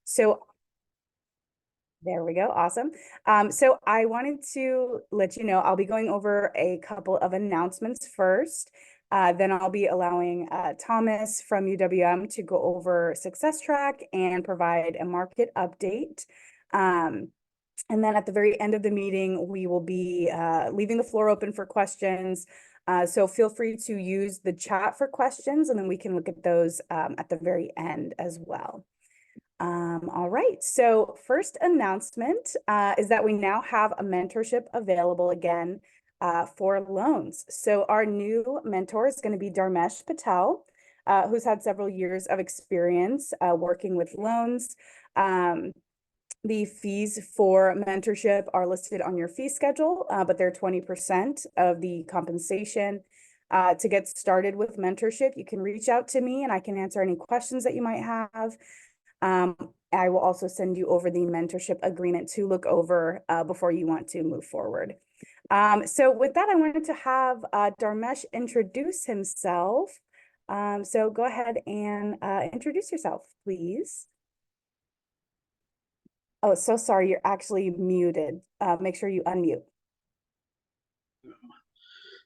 So there we go. Awesome. So I wanted to let you know I'll be going over a couple of announcements first. Then I'll be allowing Thomas from UWM to go over Success Track and provide a market update. And then at the very end of the meeting, we will be leaving the floor open for questions. So feel free to use the chat for questions, and then we can look at those at the very end as well. All right, so first announcement is that we now have a mentorship available again for loans. So our new mentor is going to be Dharmesh Patel, who's had several years of experience working with loans. The fees for mentorship are listed on your fee schedule, but they're 20% of the compensation. To get started with mentorship, you can reach out to me and I can answer any questions that you might have. I will also send you over the mentorship agreement to look over before you want to move forward. So with that, I wanted to have Dharmesh introduce himself. So go ahead and introduce yourself, please. Oh, so sorry, you're actually muted. Make sure you unmute.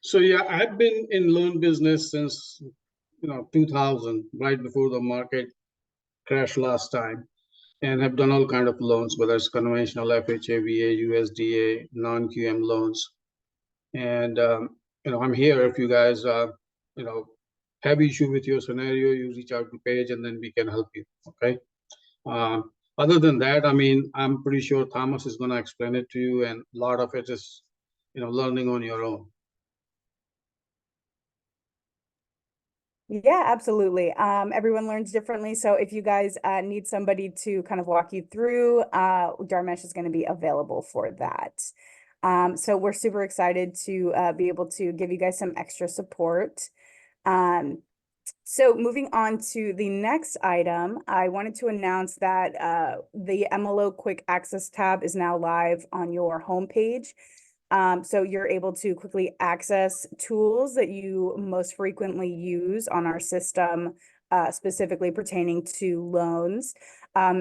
So yeah, I've been in loan business since 2000, right before the market crashed last time, and have done all kind of loans, whether it's conventional FHA, VA, USDA, non-QM loans. And I'm here if you guys have issue with your scenario, you reach out to Paige and then we can help you. Okay. Other than that, I mean, I'm pretty sure Thomas is going to explain it to you, and a lot of it is, learning on your own. Yeah, absolutely. Everyone learns differently. So if you guys need somebody to kind of walk you through, Dharmesh is going to be available for that. So we're super excited to be able to give you guys some extra support. So moving on to the next item, I wanted to announce that the MLO Quick Access tab is now live on your homepage. So you're able to quickly access tools that you most frequently use on our system, specifically pertaining to loans.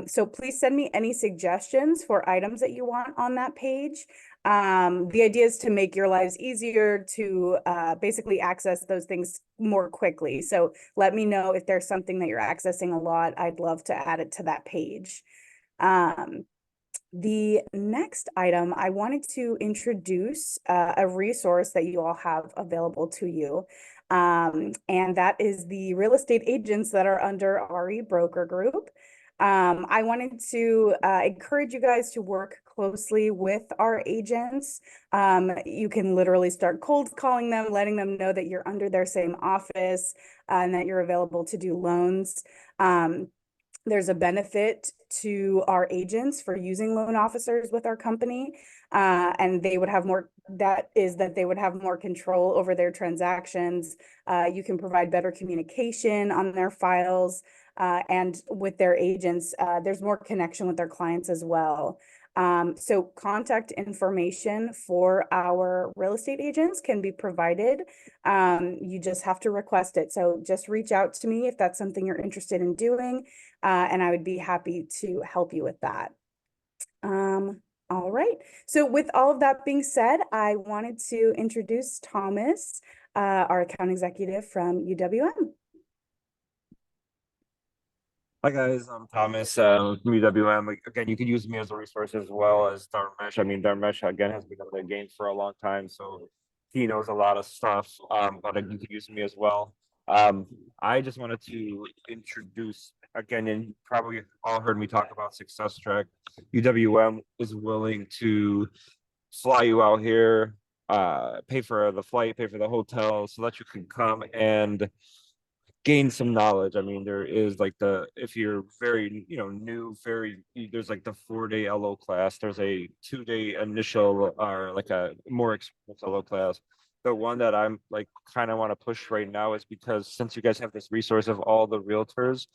So please send me any suggestions for items that you want on that page. The idea is to make your lives easier to basically access those things more quickly. So let me know if there's something that you're accessing a lot. I'd love to add it to that page. The next item, I wanted to introduce a resource that you all have available to you. And that is the real estate agents that are under REeBroker Group. I wanted to encourage you guys to work closely with our agents. You can literally start cold calling them, letting them know that you're under their same office and that you're available to do loans. There's a benefit to our agents for using loan officers with our company, and they would have more, that is that they would have more control over their transactions. You can provide better communication on their files, and with their agents, there's more connection with their clients as well. So contact information for our real estate agents can be provided. You just have to request it. So just reach out to me if that's something you're interested in doing, and I would be happy to help you with that. All right. So with all of that being said, I wanted to introduce Thomas, our account executive from UWM. Hi guys, I'm Thomas from UWM. Again, you can use me as a resource as well as Dharmesh. I mean, Dharmesh again has been in the game for a long time, so he knows a lot of stuff. But you can use me as well. I just wanted to introduce again, and you probably all heard me talk about Success Track. UWM is willing to fly you out here, pay for the flight, pay for the hotel, so that you can come and gain some knowledge. I mean, there is like if you're very, new, there's like the 4-day LO class. There's a 2-day initial or like a more experienced LO class. The one that I'm like kind of want to push right now is because since you guys have this resource of all the realtors,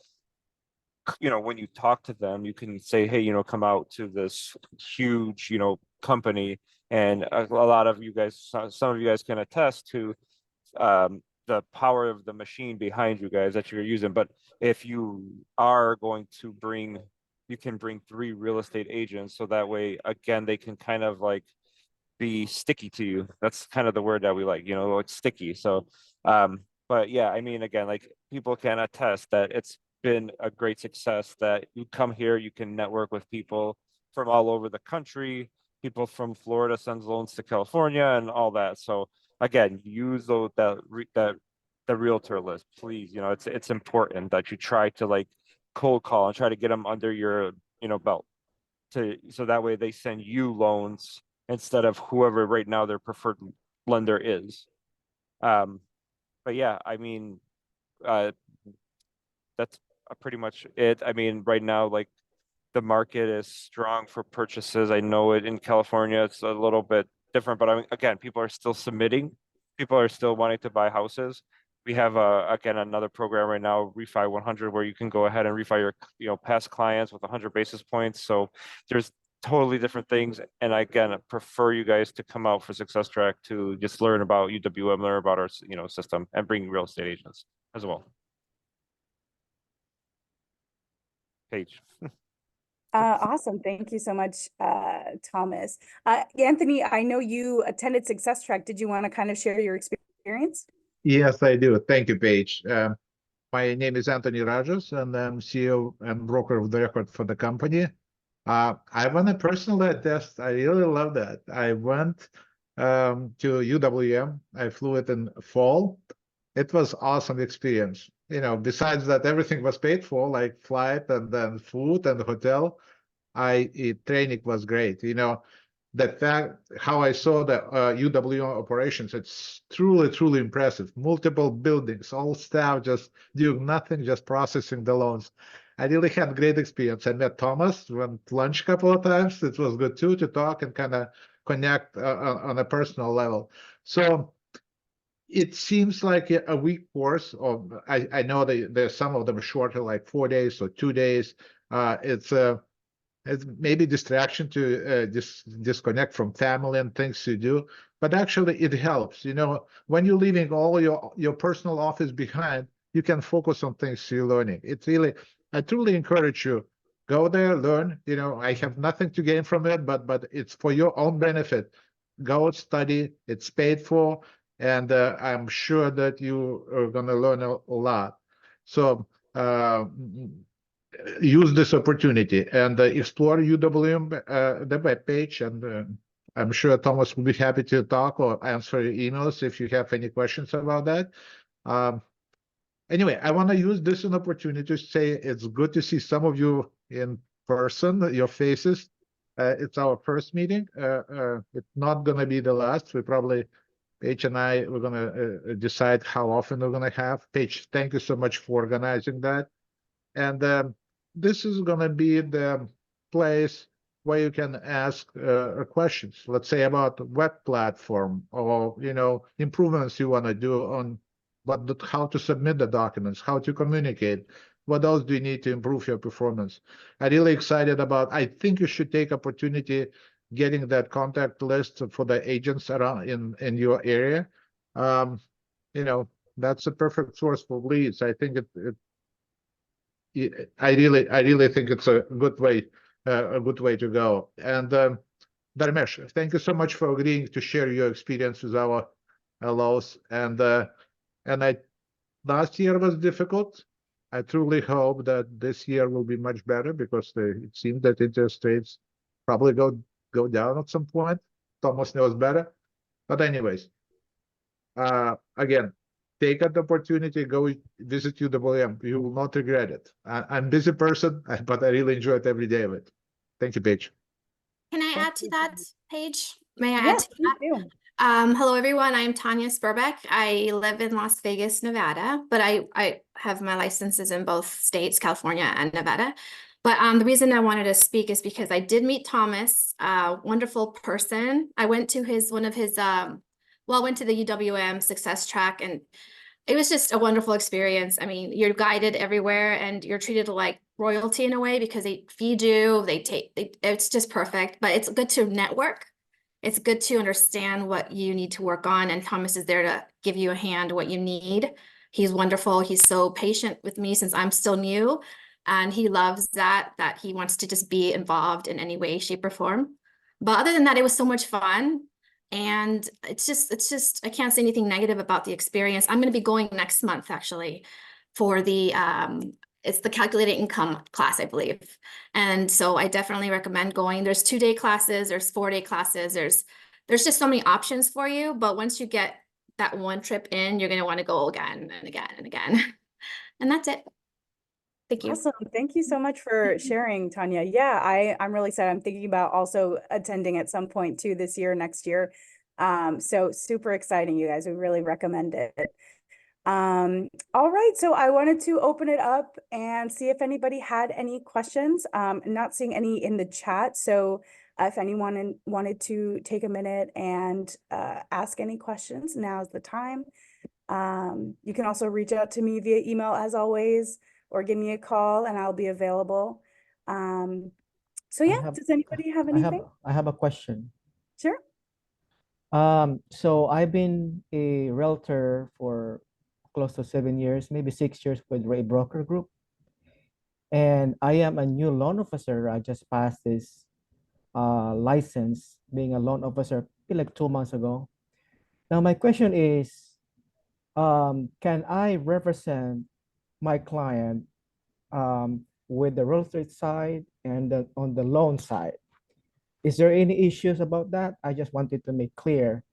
when you talk to them, you can say, hey, come out to this huge, company. And a lot of you guys, some of you guys can attest to, the power of the machine behind you guys that you're using. But if you are going to bring you can bring 3 real estate agents. So that way, again, they can kind of like be sticky to you. That's kind of the word that we like, you know, it's sticky. So, but yeah, I mean, again, like people can attest that it's been a great success that you come here, you can network with people from all over the country. People from Florida sends loans to California and all that. So again, use those that the realtor list, please. You know, it's important that you try to like cold call and try to get them under your, you know, belt so that way they send you loans instead of whoever right now their preferred lender is. But yeah, I mean, that's pretty much it. I mean, right now, like the market is strong for purchases. I know it in California, it's a little bit different, but I mean, again, people are still submitting. People are still wanting to buy houses. We have again another program right now, Refi 100, where you can go ahead and refi your, you know, past clients with 100 basis points. So there's totally different things. And again, I prefer you guys to come out for Success Track to just learn about UWM, learn about our, you know, system, and bring real estate agents as well. Paige. Awesome. Thank you so much, Thomas. Anthony, I know you attended Success Track. Did you want to kind of share your experience? Yes, I do. Thank you, Paige. My name is Anthony Rajas, and I'm CEO and broker of the record for the company. I want to personally attest, I really love that. I went to UWM. I flew it in fall. It was awesome experience. You know, besides that, everything was paid for, like flight and then food and hotel. Training was great. You know, the fact how I saw the UWM operations, it's truly impressive. Multiple buildings, all staff just doing nothing, just processing the loans. I really had great experience. I met Thomas, went lunch a couple of times. It was good too to talk and kind of connect on a personal level. So it seems like a week course. Of I know there's some of them shorter, like 4 days or 2 days. It's maybe distraction to disconnect from family and things to do, but actually it helps. You know, when you're leaving all your personal office behind, you can focus on things you're learning. It's really, I truly encourage you, go there, learn. You know, I have nothing to gain from it, but it's for your own benefit. Go study, it's paid for, and I'm sure that you are going to learn a lot. So use this opportunity and explore UWM, the webpage, and I'm sure Thomas will be happy to talk or answer your emails if you have any questions about that. Anyway, I want to use this an opportunity to say it's good to see some of you in person, your faces. It's our first meeting. It's not going to be the last. We probably, Paige and I, we're going to decide how often we're going to have. Paige, thank you so much for organizing that. And this is going to be the place where you can ask questions, let's say about web platform, or, you know, improvements you want to do on how to submit the documents, how to communicate, what else do you need to improve your performance. I'm really excited about, I think you should take opportunity getting that contact list for the agents around in your area. You know, that's a perfect source for leads. I think I really think it's a good way to go. And Dharmesh, thank you so much for agreeing to share your experience with our LOs. And last year was difficult. I truly hope that this year will be much better, because it seems that interest rates probably go down at some point. Thomas knows better. But anyways, again, take an opportunity, go visit UWM. You will not regret it. I'm a busy person, but I really enjoy it every day of it. Thank you, Paige. Can I add to that, Paige? May I add Yes, to please that? do. Hello, everyone. I'm Tanya Spurbeck. I live in Las Vegas, Nevada, but I have my licenses in both states, California and Nevada. But the reason I wanted to speak is because I did meet Thomas, a wonderful person. I went to went to the UWM Success Track, and it was just a wonderful experience. I mean, you're guided everywhere and you're treated like royalty in a way, because they feed you, it's just perfect. But it's good to network. It's good to understand what you need to work on, and Thomas is there to give you a hand what you need. He's wonderful. He's so patient with me since I'm still new. And he loves that he wants to just be involved in any way, shape, or form. But other than that, it was so much fun. And it's just, I can't say anything negative about the experience. I'm going to be going next month, actually, for the, it's the calculated income class, I believe. And so I definitely recommend going. There's 2-day classes, there's 4-day classes, there's just so many options for you. But once you get that one trip in, you're going to want to go again and again and again. And that's it. Thank you. Awesome. Thank you so much for sharing, Tanya. Yeah, I'm really excited. I'm thinking about also attending at some point too this year, next year. So super exciting, you guys. We really recommend it. All right, so I wanted to open it up and see if anybody had any questions. Not seeing any in the chat, so if anyone wanted to take a minute and ask any questions, now's the time. You can also reach out to me via email as always, or give me a call and I'll be available. So yeah, does anybody have anything? I have a question. Sure. So I've been a realtor for close to 7 years, maybe 6 years with REeBroker Group. And I am a new loan officer. I just passed this license being a loan officer like 2 months ago. Now my question is, can I represent my client with the real estate side and on the loan side? Is there any issues about that? I just wanted to make clear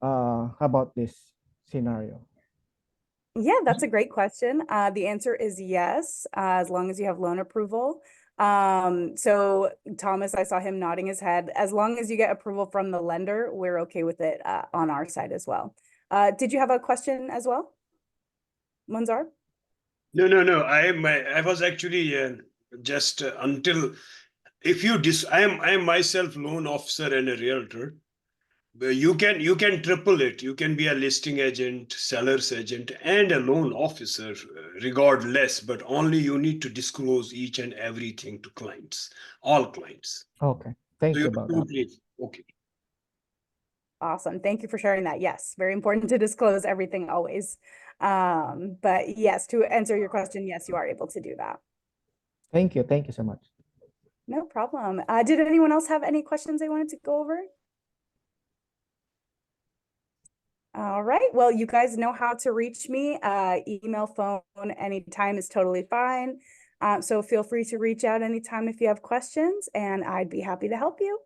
about this scenario. Yeah, that's a great question. The answer is yes, as long as you have loan approval. So Thomas, I saw him nodding his head. As long as you get approval from the lender, we're okay with it on our side as well. Did you have a question as well, Munzar? No. I was actually just until if you I am myself loan officer and a realtor. But you can triple it. You can be a listing agent, seller's agent, and a loan officer, regardless. But only you need to disclose each and everything to clients, all clients. Okay, thank you about that. Okay. Awesome. Thank you for sharing that. Yes, very important to disclose everything always. But yes, to answer your question, yes, you are able to do that. Thank you so much. No problem. Did anyone else have any questions they wanted to go over? All right. Well, you guys know how to reach me. Email, phone, anytime is totally fine. So feel free to reach out anytime if you have questions, and I'd be happy to help you.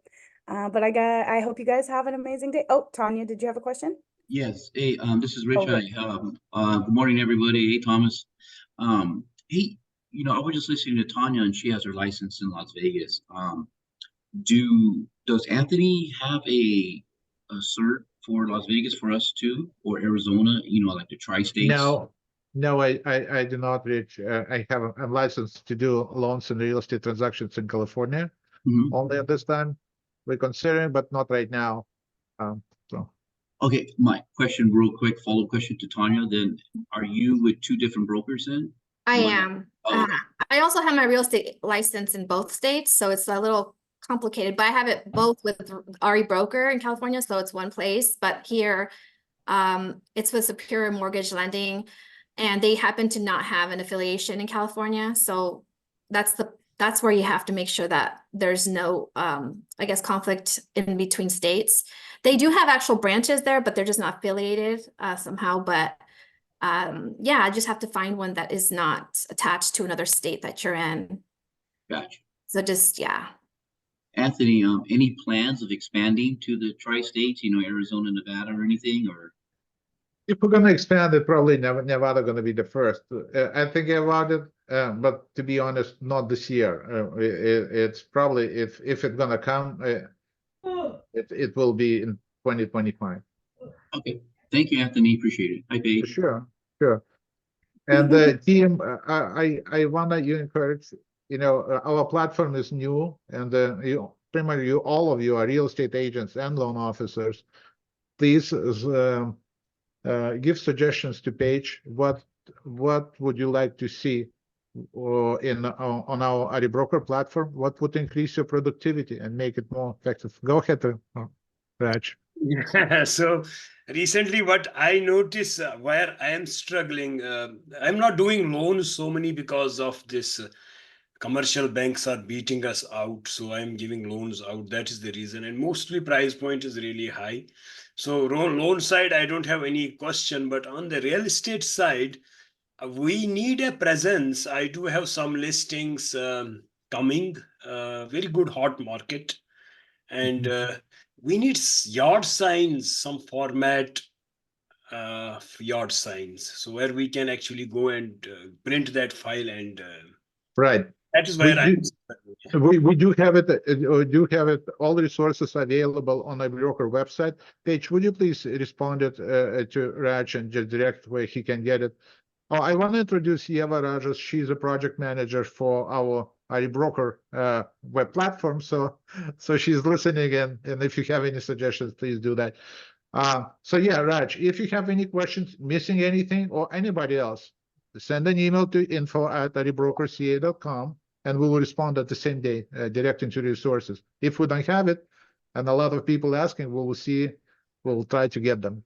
But I hope you guys have an amazing day. Oh, Tanya, did you have a question? Yes. Hey, this is Rich. Oh, Good morning, everybody. Hey, Thomas. Hey, I was just listening to Tanya, and she has her license in Las Vegas. Does Anthony have a cert for Las Vegas for us too, or Arizona? Like the tri-states? No, I do not, Rich. I have I'm licensed to do loans and real estate transactions in California. Only at this time. We're considering, but not right now. So. Okay, my question, real quick, follow-up question to Tanya. Then, are you with 2 different brokers then? I am. Okay. I also have my real estate license in both states, so it's a little complicated, but I have it both with REeBroker in California, so it's one place. But here, it's with Superior Mortgage Lending, and they happen to not have an affiliation in California. So that's where you have to make sure that there's no, I guess, conflict in between states. They do have actual branches there, but they're just not affiliated somehow. But yeah, I just have to find one that is not attached to another state that you're in. Gotcha. So just, yeah. Anthony, any plans of expanding to the tri-states, Arizona, Nevada, or anything, or? If we're going to expand it, probably Nevada going to be the first. I'm thinking about it, but to be honest, not this year. It's probably, if it's going to come, it will be in 2025. Okay. Thank you, Anthony. Appreciate it. Hi, Paige. Sure. And the team, I want to encourage, our platform is new, and pretty much all of you are real estate agents and loan officers. Please give suggestions to Paige. What would you like to see on our REeBroker platform? What would increase your productivity and make it more effective? Go ahead, Raj. So recently what I notice where I am struggling, I'm not doing loans so many because of this. Commercial banks are beating us out, so I'm giving loans out. That is the reason, and mostly price point is really high. So loan side, I don't have any question, but on the real estate side, we need a presence. I do have some listings coming, very good hot market, and we need yard signs, some format yard signs, so where we can actually go and print that file, and Right. that is We where I'm. do, we do have it, all the resources available on the broker website. Paige, would you please respond it, to Raj and just direct where he can get it? Oh, I want to introduce Yeva Rajas. She's a project manager for our REeBroker web platform. So she's listening, and if you have any suggestions, please do that. So yeah, Raj, if you have any questions, missing anything, or anybody else, send an email to info@rebrokerca.com, and we will respond at the same day, directing to resources. If we don't have it, and a lot of people asking, we will see, we'll try to get them.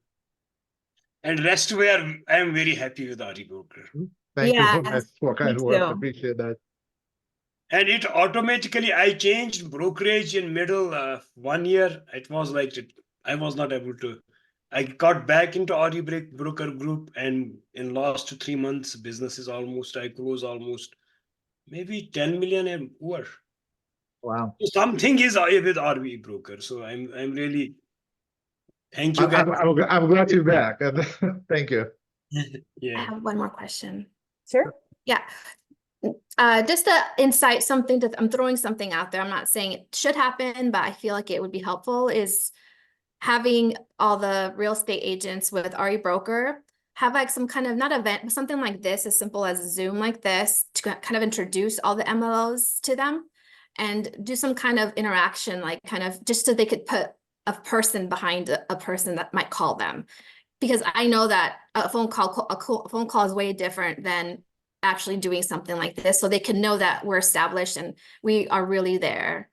And rest where I am very happy with REeBroker. Thank you Yeah, very much for kind me words. too. Appreciate that. And it automatically, I changed brokerage in middle 1 year. It was like I was not able to. I got back into REeBroker Group, and in last 3 months, business is almost, I close almost maybe 10 million and more. Wow. So something is with REeBroker. So I'm really, thank you guys. I'm glad you're back. And thank you. I Yeah. have one more question. Sure. Yeah. Just to insight something that I'm throwing something out there. I'm not saying it should happen, but I feel like it would be helpful is having all the real estate agents with REeBroker have like some kind of, not event, but something like this, as simple as Zoom like this, to kind of introduce all the MLOs to them and do some kind of interaction, like kind of just so they could put a person behind a person that might call them. Because I know that a phone call is way different than actually doing something like this, so they can know that we're established and we are really there.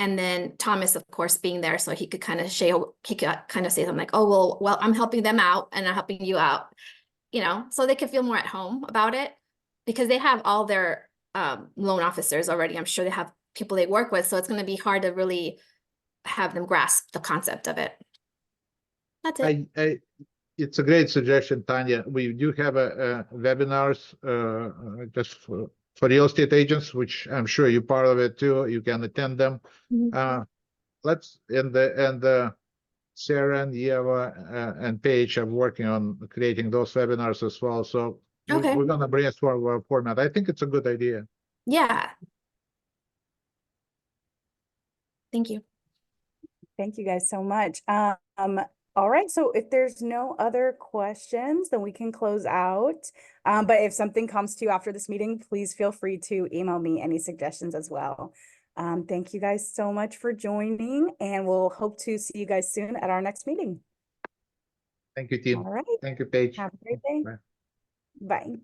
And then Thomas, of course, being there, so he could kind of say something like, "Oh, well, I'm helping them out, and I'm helping you out," so they could feel more at home about it, because they have all their loan officers already. I'm sure they have people they work with, so it's going to be hard to really have them grasp the concept of it. That's it. It's a great suggestion, Tanya. We do have webinars just for real estate agents, which I'm sure you're part of it too. You can attend them. Mhm. Sarah and Yeva and Paige are working on creating those webinars as well. So Okay. we're gonna brainstorm our format. I think it's a good idea. Yeah. Thank you. Thank you guys so much. All right, so if there's no other questions, then we can close out. But if something comes to you after this meeting, please feel free to email me any suggestions as well. Thank you guys so much for joining, and we'll hope to see you guys soon at our next meeting. Thank you, team. All right. Thank you, Paige. Have a great day. Bye. Bye.